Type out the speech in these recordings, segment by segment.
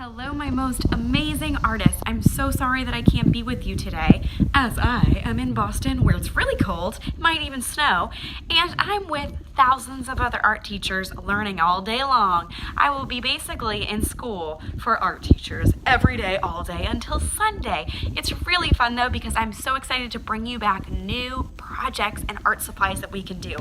Hello, my most amazing artists. I'm so sorry that I can't be with you today, as I am in Boston where it's really cold, it might even snow, and I'm with thousands of other art teachers learning all day long. I will be basically in school for art teachers every day, all day until Sunday. It's really fun though because I'm so excited to bring you back new projects and art supplies that we can do.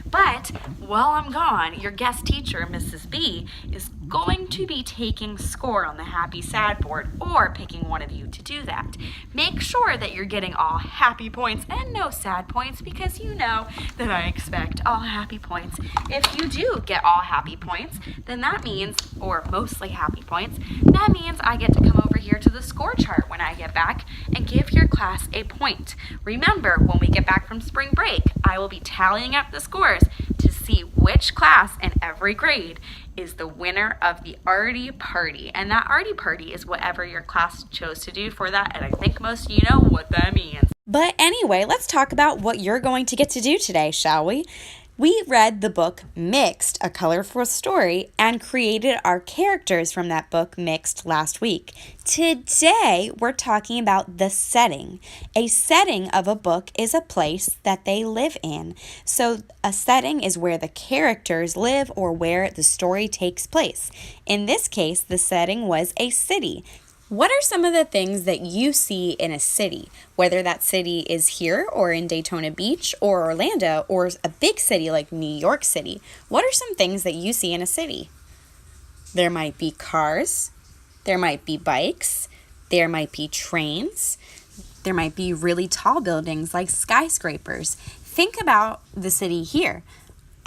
But while I'm gone, your guest teacher, Mrs. B, is going to be taking score on the happy sad board or picking one of you to do that. Make sure that you're getting all happy points and no sad points because you know that I expect all happy points. If you do get all happy points, then that means, or mostly happy points, that means I get to come over here to the score chart when I get back and give your class a point. Remember, when we get back from spring break, I will be tallying up the scores to see which class in every grade is the winner of the Arree party. And that Arree party is whatever your class chose to do for that, and I think most of you know what that means. But anyway, let's talk about what you're going to get to do today, shall we? We read the book Mixed, A Colorful Story, and created our characters from that book Mixed last week. Today, we're talking about the setting. A setting of a book is a place that they live in. So a setting is where the characters live or where the story takes place. In this case, the setting was a city. What are some of the things that you see in a city, whether that city is here or in Daytona Beach or Orlando or a big city like New York City? What are some things that you see in a city? There might be cars, there might be bikes, there might be trains, there might be really tall buildings like skyscrapers. Think about the city here.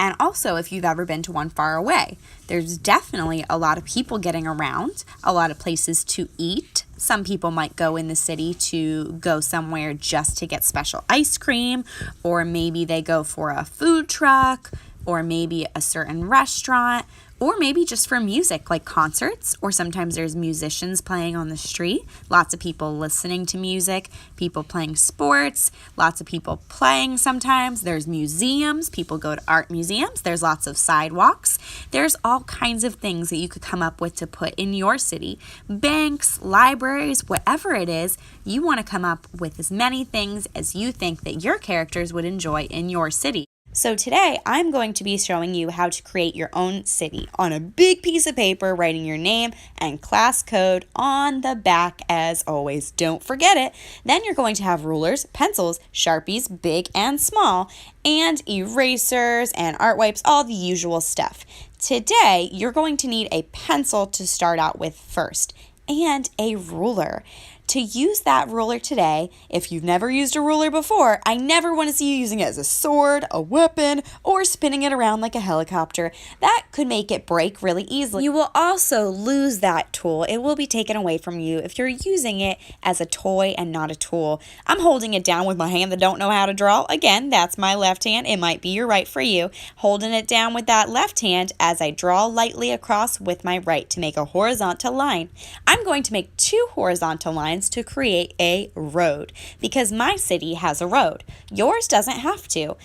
And also, if you've ever been to one far away, there's definitely a lot of people getting around, a lot of places to eat. Some people might go in the city to go somewhere just to get special ice cream, or maybe they go for a food truck, or maybe a certain restaurant, or maybe just for music like concerts, or sometimes there's musicians playing on the street, lots of people listening to music, people playing sports, lots of people playing sometimes. There's museums, people go to art museums, there's lots of sidewalks. There's all kinds of things that you could come up with to put in your city. Banks, libraries, whatever it is, you want to come up with as many things as you think that your characters would enjoy in your city. So today, I'm going to be showing you how to create your own city on a big piece of paper, writing your name and class code on the back as always. Don't forget it. Then you're going to have rulers, pencils, Sharpies, big and small, and erasers and art wipes, all the usual stuff. Today, you're going to need a pencil to start out with first, and a ruler. To use that ruler today, if you've never used a ruler before, I never want to see you using it as a sword, a weapon, or spinning it around like a helicopter. That could make it break really easily. You will also lose that tool. It will be taken away from you if you're using it as a toy and not a tool. I'm holding it down with my hand that don't know how to draw. Again, that's my left hand. It might be your right for you. Holding it down with that left hand as I draw lightly across with my right to make a horizontal line. I'm going to make two horizontal lines to create a road because my city has a road. Yours doesn't have to.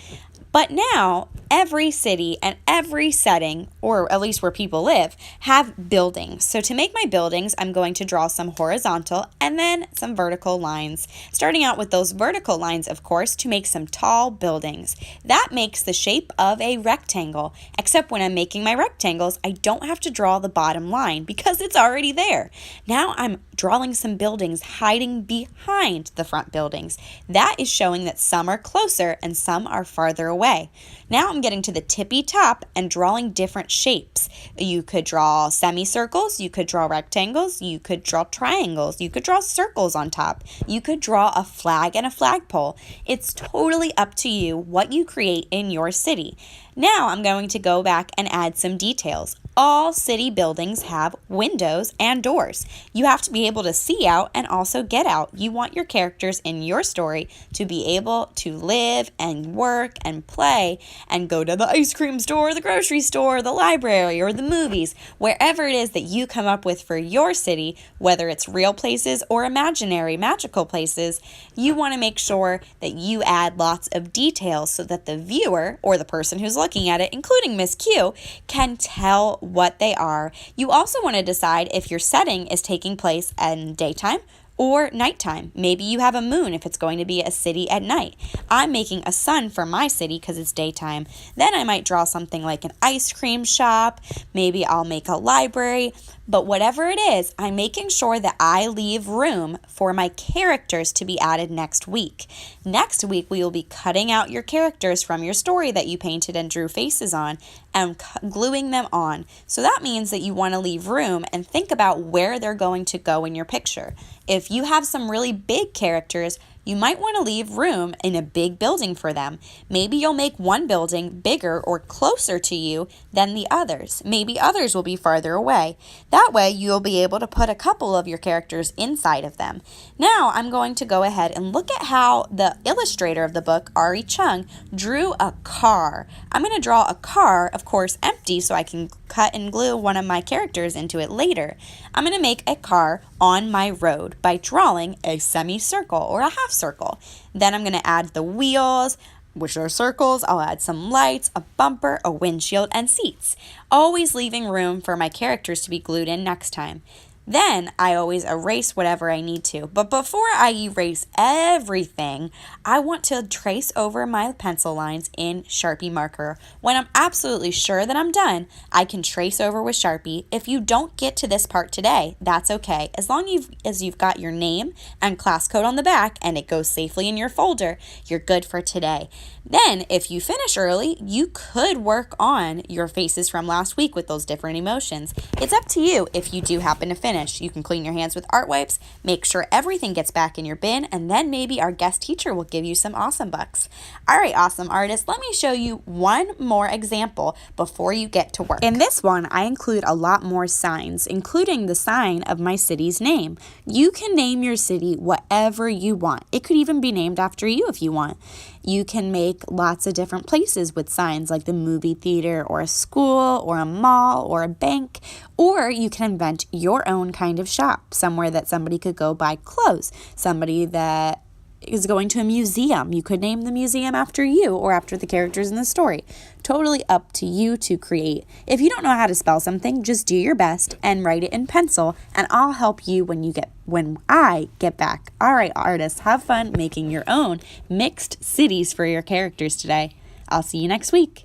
But now, every city and every setting, or at least where people live, have buildings. So to make my buildings, I'm going to draw some horizontal and then some vertical lines. Starting out with those vertical lines, of course, to make some tall buildings. That makes the shape of a rectangle. Except when I'm making my rectangles, I don't have to draw the bottom line because it's already there. Now I'm drawing some buildings hiding behind the front buildings. That is showing that some are closer and some are farther away. Now I'm getting to the tippy top and drawing different shapes. You could draw semicircles, you could draw rectangles, you could draw triangles, you could draw circles on top, you could draw a flag and a flagpole. It's totally up to you what you create in your city. Now I'm going to go back and add some details. All city buildings have windows and doors. You have to be able to see out and also get out. You want your characters in your story to be able to live and work and play and go to the ice cream store, the grocery store, the library, or the movies. Wherever it is that you come up with for your city, whether it's real places or imaginary magical places, you want to make sure that you add lots of details so that the viewer or the person who's looking at it, including Miss Q, can tell what they are. You also want to decide if your setting is taking place in daytime or nighttime. Maybe you have a moon if it's going to be a city at night. I'm making a sun for my city because it's daytime. Then I might draw something like an ice cream shop. Maybe I'll make a library. But whatever it is, I'm making sure that I leave room for my characters to be added next week. Next week, we will be cutting out your characters from your story that you painted and drew faces on and gluing them on. So that means that you want to leave room and think about where they're going to go in your picture. If you have some really big characters, you might want to leave room in a big building for them. Maybe you'll make one building bigger or closer to you than the others. Maybe others will be farther away. That way you'll be able to put a couple of your characters inside of them. Now I'm going to go ahead and look at how the illustrator of the book, Arree Chung, drew a car. I'm going to draw a car, of course empty, so I can cut and glue one of my characters into it later. I'm going to make a car on my road by drawing a semicircle or a half circle. Then I'm going to add the wheels, which are circles. I'll add some lights, a bumper, a windshield, and seats, always leaving room for my characters to be glued in next time. Then I always erase whatever I need to. But before I erase everything, I want to trace over my pencil lines in Sharpie marker. When I'm absolutely sure that I'm done, I can trace over with Sharpie. If you don't get to this part today, that's okay. As long as you've got your name and class code on the back and it goes safely in your folder, you're good for today. Then, if you finish early, you could work on your faces from last week with those different emotions. It's up to you if you do happen to finish. You can clean your hands with art wipes, make sure everything gets back in your bin, and then maybe our guest teacher will give you some awesome bucks. All right, awesome artists, let me show you one more example before you get to work. In this one, I include a lot more signs, including the sign of my city's name. You can name your city whatever you want. It could even be named after you if you want. You can make lots of different places with signs like the movie theater or a school or a mall or a bank, or you can invent your own kind of shop, somewhere that somebody could go buy clothes, somebody that is going to a museum. You could name the museum after you or after the characters in the story. Totally up to you to create. If you don't know how to spell something, just do your best and write it in pencil, and I'll help you when I get back. All right, artists, have fun making your own mixed cities for your characters today. I'll see you next week.